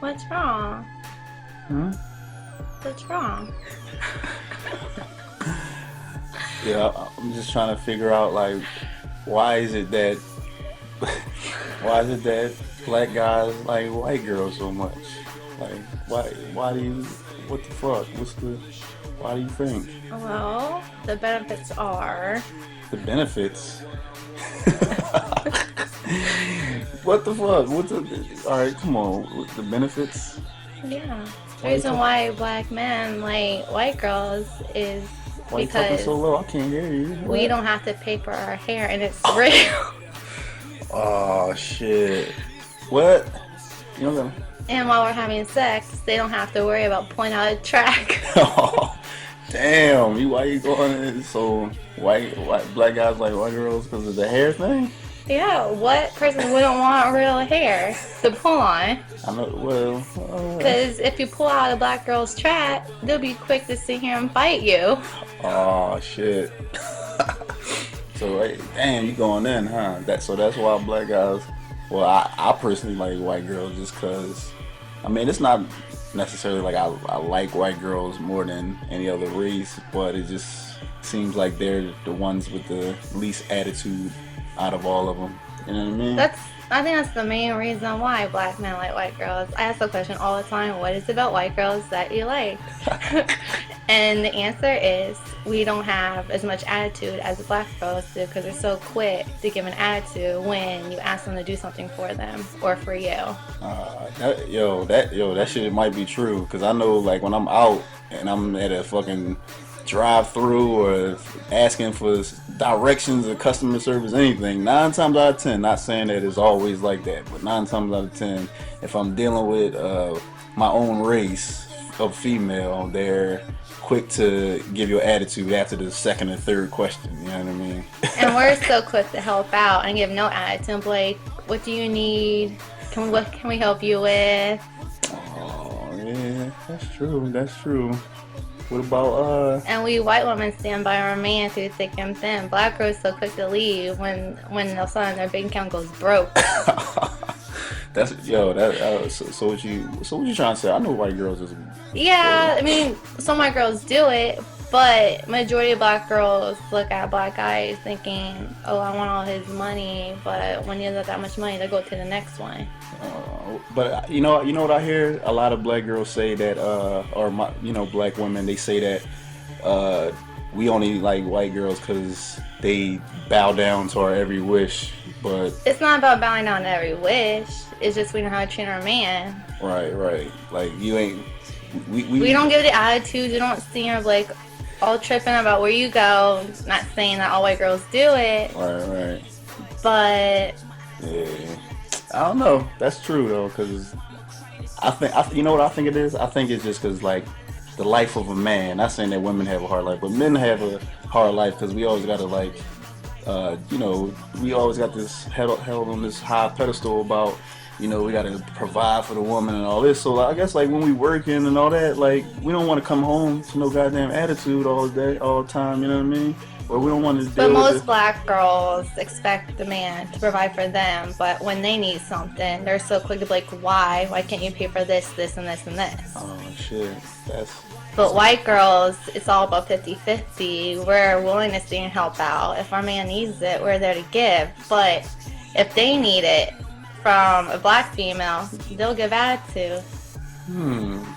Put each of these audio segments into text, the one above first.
What's wrong? Hmm? What's wrong? Yeah, I'm just trying to figure out like why is it that why is it that black guys like white girls so much? Like why do you what the fuck? Why do you think? Well, the benefits are. The benefits. What the fuck? Alright, come on. The benefits? Yeah. The Why you reason talk, why black men like white girls is why you talking because so low? I can't hear you. we What? don't have to pay for our hair and it's real. Oh shit. What? You know And while we're having sex, they don't have to worry about pulling out a track. Oh, damn. Why you going in? So white black guys like white girls because of the hair thing? Yeah, what person wouldn't want real hair to pull on? I know. Well, Because if you pull out a black girl's track, they'll be quick to sit here and fight you. oh shit. So hey, damn, you going in, huh? That's why black guys. Well, I personally like white girls just because. I mean, it's not necessarily like I like white girls more than any other race, but it just seems like they're the ones with the least attitude out of all of them. You know what I mean? I think that's the main reason why black men like white girls. I ask the question all the time, what is it about white girls that you like? And the answer is we don't have as much attitude as the black girls do because they're so quick to give an attitude when you ask them to do something for them or for you. That shit might be true because I know like when I'm out and I'm at a fucking drive-through or asking for directions or customer service, anything. 9 times out of 10, not saying that it's always like that, but 9 times out of 10, if I'm dealing with my own race of female, they're quick to give you an attitude after the second or third question. You know what I mean? And we're so quick to help out and give no attitude. Like, what do you need? What can we help you with? Oh yeah, that's true. That's true. What about And we white women stand by our man through thick and thin. Black girls so quick to leave when the son their bank account goes broke. so what you trying to say? I know white girls is Yeah, I mean, some white girls do it, but majority of black girls look at black guys thinking, "Oh, I want all his money," but when he doesn't have that much money, they go to the next one. but you know what I hear a lot of black girls say that black women they say that we only like white girls because they bow down to our every wish, but It's not about bowing down to every wish. It's just we know how to treat our man. right like you ain't We don't give the attitude. We don't see her like all tripping about where you go. Not saying that all white girls do it, right but yeah. I don't know. That's true though, because you know what I think it is. I think it's just because like the life of a man. Not saying that women have a hard life, but men have a hard life because we always gotta like, we always got this held on this high pedestal about, we gotta provide for the woman and all this. So like, I guess like when we working and all that, like we don't want to come home to no goddamn attitude all day, all the time. You know what I mean? Or we don't want to But deal with most black girls expect the man to provide for them, but when they need something, they're so quick to be like, why? Why can't you pay for this, this, and this, and this? Oh shit, But white girls, it's all about 50-50. We're willing to stay and help out. If our man needs it, we're there to give. But if they need it from a black female, they'll give attitude.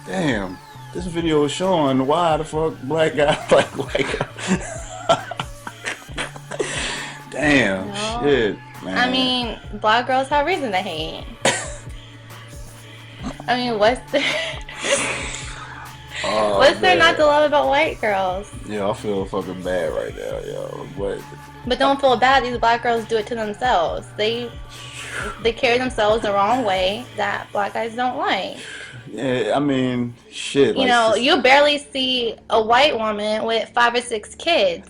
Damn. This video is showing why the fuck black guys like white girls. Damn, No. shit, man. I mean, black girls have reason to hate. I mean, what's there not to love about white girls? Yeah, I feel fucking bad right now, yo. But don't feel bad. These black girls do it to themselves. They carry themselves the wrong way that black guys don't like. Yeah, I mean, shit. You know, you barely see a white woman with 5 or 6 kids.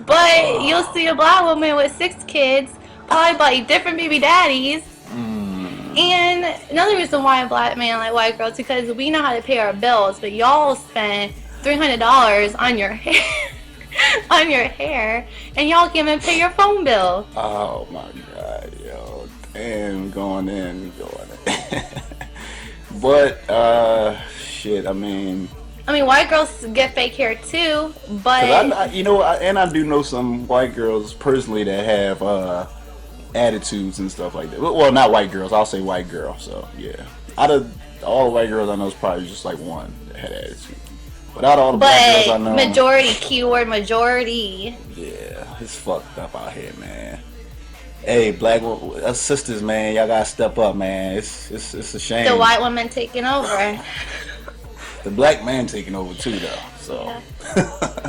But you'll see a black woman with 6 kids, probably by different baby daddies. And another reason why a black man like white girls is because we know how to pay our bills, but y'all spend $300 on your hair. on your hair, and y'all can't even pay your phone bill. Oh my god, yo. Damn, going in. But, shit, I mean, white girls get fake hair too, 'cause but I do know some white girls personally that have, attitudes and stuff like that. Well, not white girls, I'll say white girl, so, yeah. Out of all the white girls I know, it's probably just like one that had attitude. But out of all the black girls I know, majority, keyword majority. yeah, it's fucked up out here, man. Hey, black sisters, man, y'all gotta step up, man. It's a shame. The white woman taking over. The black man taking over too, though. So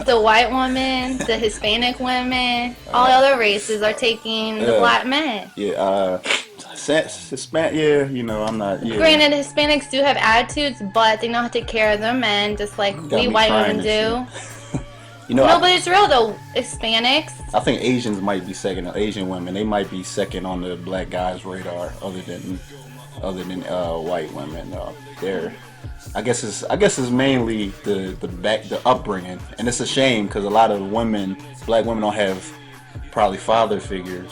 The white woman, the Hispanic women, all the other races are taking the black men. yeah, Hispanic. Yeah, you know, I'm not. Yeah. Granted, Hispanics do have attitudes, but they know how to take care of their men, just like Got we me white crying women and do. You know, No, but it's real though. Hispanics. I think Asians might be second. Asian women, they might be second on the black guys' radar, other than white women. They're, I guess it's mainly the upbringing, and it's a shame because a lot of women, black women, don't have probably father figures.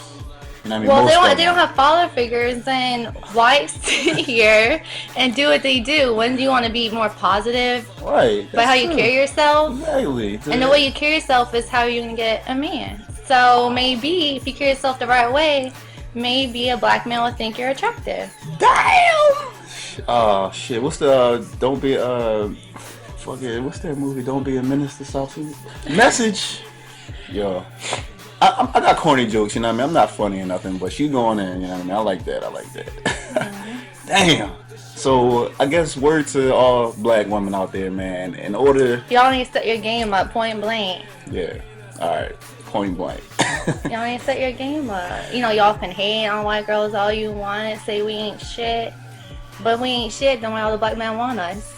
You know what I mean? Well, Most they don't have father figures, then why sit here and do what they do? When do you want to be more positive? Right. By how you true. carry yourself? Exactly. And the way you carry yourself is how you're going to get a man. So maybe if you carry yourself the right way, maybe a black man will think you're attractive. Damn! Oh, shit. What's the, don't be, fuck it, what's that movie? Don't be a minister, South Sudan? Message! Yo. I got corny jokes, you know what I mean? I'm not funny or nothing, but she going in, you know what I mean? I like that. Damn. So, I guess word to all black women out there, man. In order... Y'all need to set your game up, point blank. Yeah. Alright. Point blank. Y'all need to set your game up. You know, y'all can hate on white girls all you want, say we ain't shit. But we ain't shit, then why all the black men want us?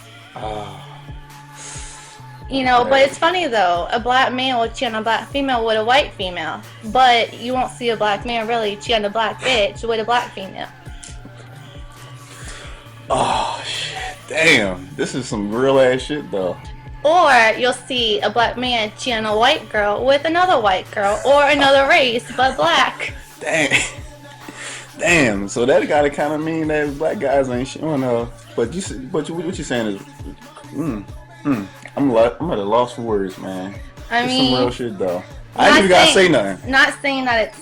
You know, but it's funny though. A black man will cheat on a black female with a white female. But you won't see a black man really cheat on a black bitch with a black female. Oh, shit. Damn. This is some real ass shit though. Or you'll see a black man cheat on a white girl with another white girl or another race but black. Damn. So that gotta kind of mean that black guys ain't showing up. But what you saying is, I'm at a loss for words, man. I mean, some real shit though. I ain't even gotta say nothing. Not saying that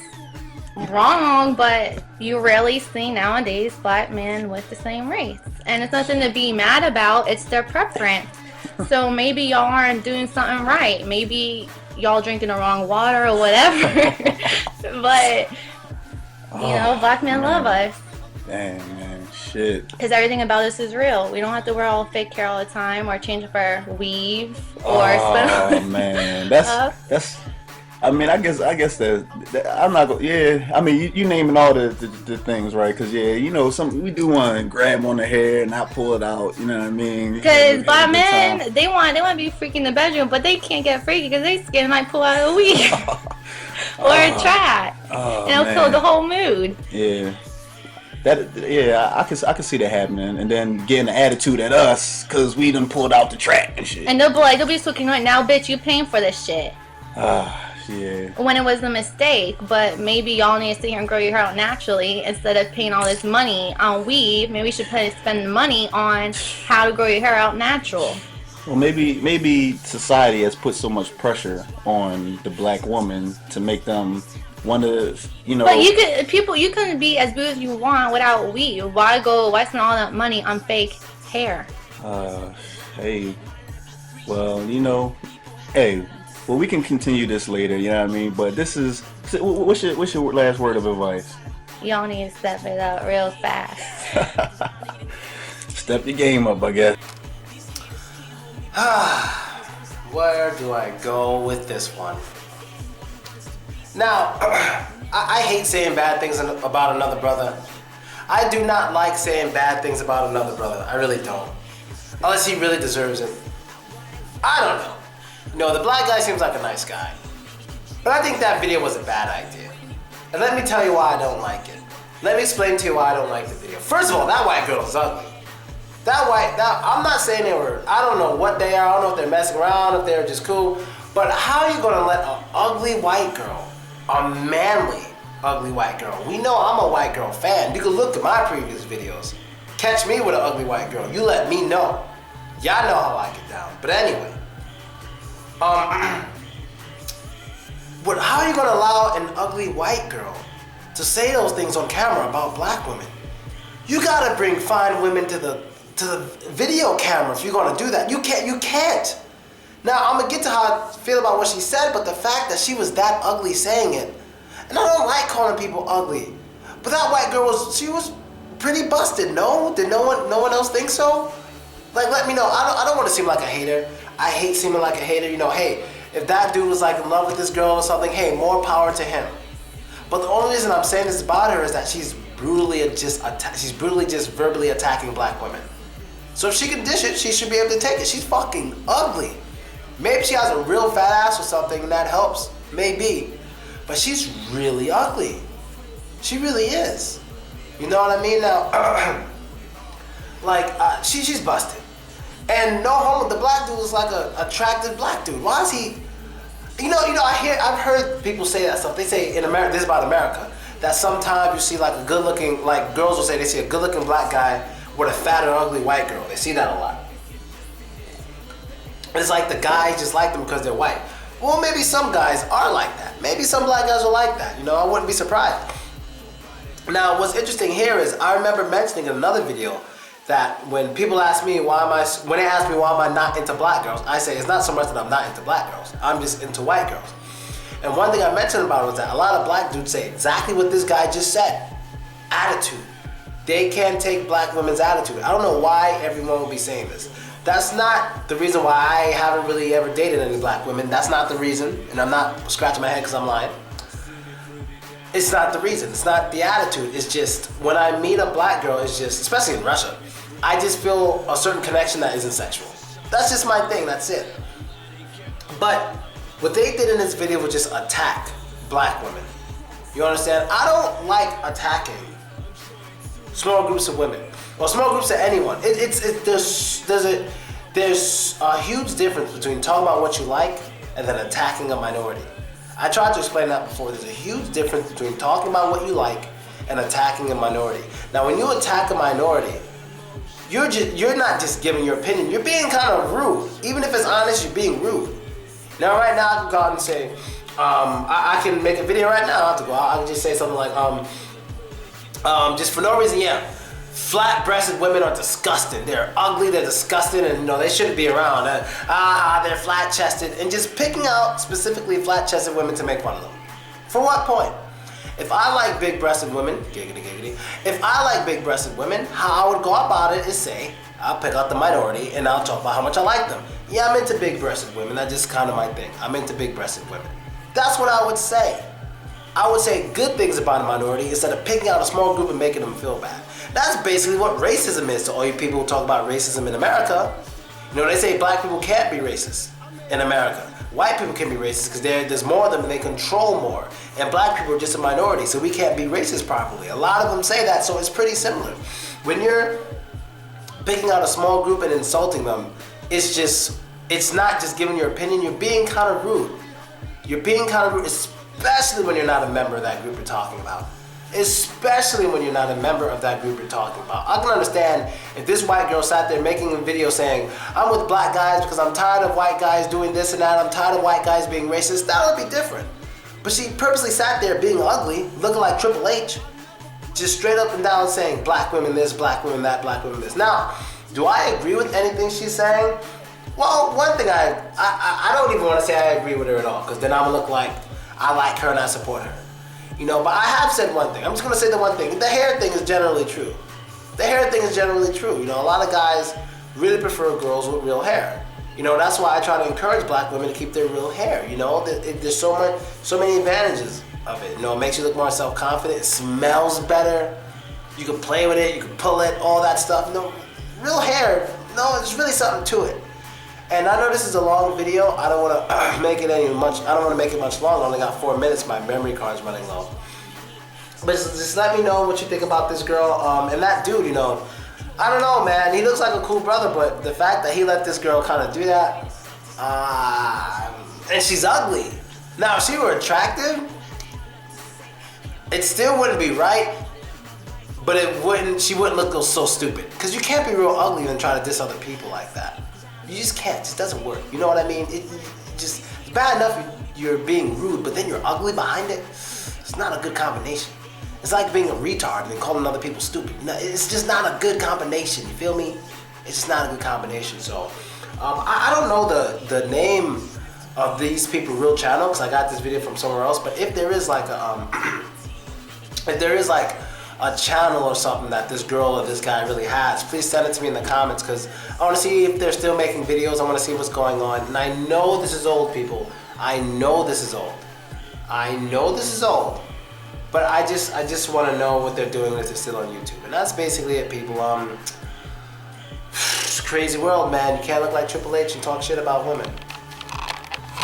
it's wrong, but you rarely see nowadays black men with the same race, and it's nothing to be mad about. It's their preference. So maybe y'all aren't doing something right. Maybe y'all drinking the wrong water or whatever. But you know, black men love us. Damn, man. Shit. Because everything about us is real. We don't have to wear all fake hair all the time, or change up our weave, or Oh man, that's. I mean, I guess that I'm not gonna. Yeah, I mean, you naming all the things, right? Because yeah, you know, we do want to grab on the hair and not pull it out. You know what I mean? Because black men, they want to be freaky in the bedroom, but they can't get freaky because they skin might pull out a weave or a track, and it'll kill the whole mood. Yeah. I can see that happening, and then getting an attitude at us because we done pulled out the track and shit. And they'll be so ignorant now, bitch. You paying for this shit. Yeah. When it was a mistake, but maybe y'all need to sit here and grow your hair out naturally instead of paying all this money on weave. Maybe we should spend the money on how to grow your hair out natural. Well, maybe society has put so much pressure on the black woman to make them want to, you know. But you couldn't be as good as you want without weave. Why spend all that money on fake hair? Hey, well, you know, well, we can continue this later. You know what I mean? But this is, what's your last word of advice? Y'all need to step it up real fast. Step your game up, I guess. Where do I go with this one? Now, I hate saying bad things about another brother. I do not like saying bad things about another brother. I really don't. Unless he really deserves it. I don't know. You know, the black guy seems like a nice guy. But I think that video was a bad idea. And let me tell you why I don't like it. Let me explain to you why I don't like the video. First of all, that white girl is ugly. I'm not saying I don't know what they are. I don't know if they're messing around, if they're just cool. But how are you gonna let an ugly white girl, a manly ugly white girl? We know I'm a white girl fan. You can look at my previous videos. Catch me with an ugly white girl. You let me know. Y'all know how I get down. But anyway, but how are you gonna allow an ugly white girl to say those things on camera about black women? You gotta bring fine women to the video camera if you're gonna do that. You can't. Now I'm gonna get to how I feel about what she said, but the fact that she was that ugly saying it, and I don't like calling people ugly, but that white girl was pretty busted. No, did no one else think so? Like, let me know. I don't want to seem like a hater. I hate seeming like a hater. You know, hey, if that dude was like in love with this girl or something, hey, more power to him. But the only reason I'm saying this about her is that she's brutally just verbally attacking black women. So if she can dish it, she should be able to take it. She's fucking ugly. Maybe she has a real fat ass or something and that helps. Maybe. But she's really ugly. She really is. You know what I mean? Now, she's busted. And no homo, the black dude is like a attractive black dude. Why is he? I've heard people say that stuff. They say in America, this is about America, that sometimes you see like a good looking, like girls will say they see a good looking black guy with a fat or ugly white girl. They see that a lot. It's like the guys just like them because they're white. Well, maybe some guys are like that. Maybe some black guys are like that. You know, I wouldn't be surprised. Now, what's interesting here is I remember mentioning in another video that when people ask me when they ask me why am I not into black girls, I say it's not so much that I'm not into black girls. I'm just into white girls. And one thing I mentioned about it was that a lot of black dudes say exactly what this guy just said. Attitude. They can't take black women's attitude. I don't know why everyone will be saying this. That's not the reason why I haven't really ever dated any black women. That's not the reason. And I'm not scratching my head because I'm lying. It's not the reason. It's not the attitude. It's just when I meet a black girl, it's just, especially in Russia, I just feel a certain connection that isn't sexual. That's just my thing. That's it. But what they did in this video was just attack black women. You understand? I don't like attacking small groups of women or small groups of anyone. There's a huge difference between talking about what you like and then attacking a minority. I tried to explain that before. There's a huge difference between talking about what you like and attacking a minority. Now, when you attack a minority, you're not just giving your opinion. You're being kind of rude. Even if it's honest, you're being rude. Now, right now, I can go out and say, I can make a video right now. I don't have to go out. I can just say something like, just for no reason, yeah. Flat-breasted women are disgusting. They're ugly, they're disgusting, and they shouldn't be around. They're flat-chested, and just picking out specifically flat-chested women to make fun of them. For what point? If I like big-breasted women, giggity giggity, if I like big-breasted women, how I would go about it is say, I'll pick out the minority and I'll talk about how much I like them. Yeah, I'm into big-breasted women. That's just kind of my thing. I'm into big-breasted women. That's what I would say. I would say good things about a minority instead of picking out a small group and making them feel bad. That's basically what racism is to all you people who talk about racism in America. They say black people can't be racist in America. White people can be racist because there's more of them and they control more. And black people are just a minority, so we can't be racist properly. A lot of them say that, so it's pretty similar. When you're picking out a small group and insulting them, it's not just giving your opinion, you're being kind of rude. You're being kind of rude, especially when you're not a member of that group you're talking about. Especially when you're not a member of that group you're talking about. I can understand if this white girl sat there making a video saying, I'm with black guys because I'm tired of white guys doing this and that, I'm tired of white guys being racist, that would be different. But she purposely sat there being ugly, looking like Triple H, just straight up and down saying black women this, black women that, black women this. Now, do I agree with anything she's saying? Well, one thing I don't even want to say I agree with her at all, because then I'm gonna look like I like her and I support her. But I have said one thing. I'm just gonna say the one thing. The hair thing is generally true. The hair thing is generally true. A lot of guys really prefer girls with real hair. That's why I try to encourage black women to keep their real hair. There's so many advantages of it. It makes you look more self-confident. It smells better. You can play with it. You can pull it. All that stuff. Real hair. There's really something to it. And I know this is a long video. I don't want to make it much longer. I only got 4 minutes. My memory card's running low. But just let me know what you think about this girl. And that dude, I don't know, man. He looks like a cool brother, but the fact that he let this girl kind of do that, and she's ugly. Now, if she were attractive, it still wouldn't be right, but she wouldn't look so stupid. Because you can't be real ugly and try to diss other people like that. You just can't. It just doesn't work. You know what I mean? It's bad enough you're being rude, but then you're ugly behind it. It's not a good combination. It's like being a retard and calling other people stupid. No, it's just not a good combination. You feel me? It's just not a good combination. So, I don't know the name of these people real channel because I got this video from somewhere else. But if there is like a channel or something that this girl or this guy really has, please send it to me in the comments because I want to see if they're still making videos. I want to see what's going on. And I know this is old, people. I know this is old. I know this is old. But I just want to know what they're doing if they're still on YouTube. And that's basically it, people. It's a crazy world, man. You can't look like Triple H and talk shit about women.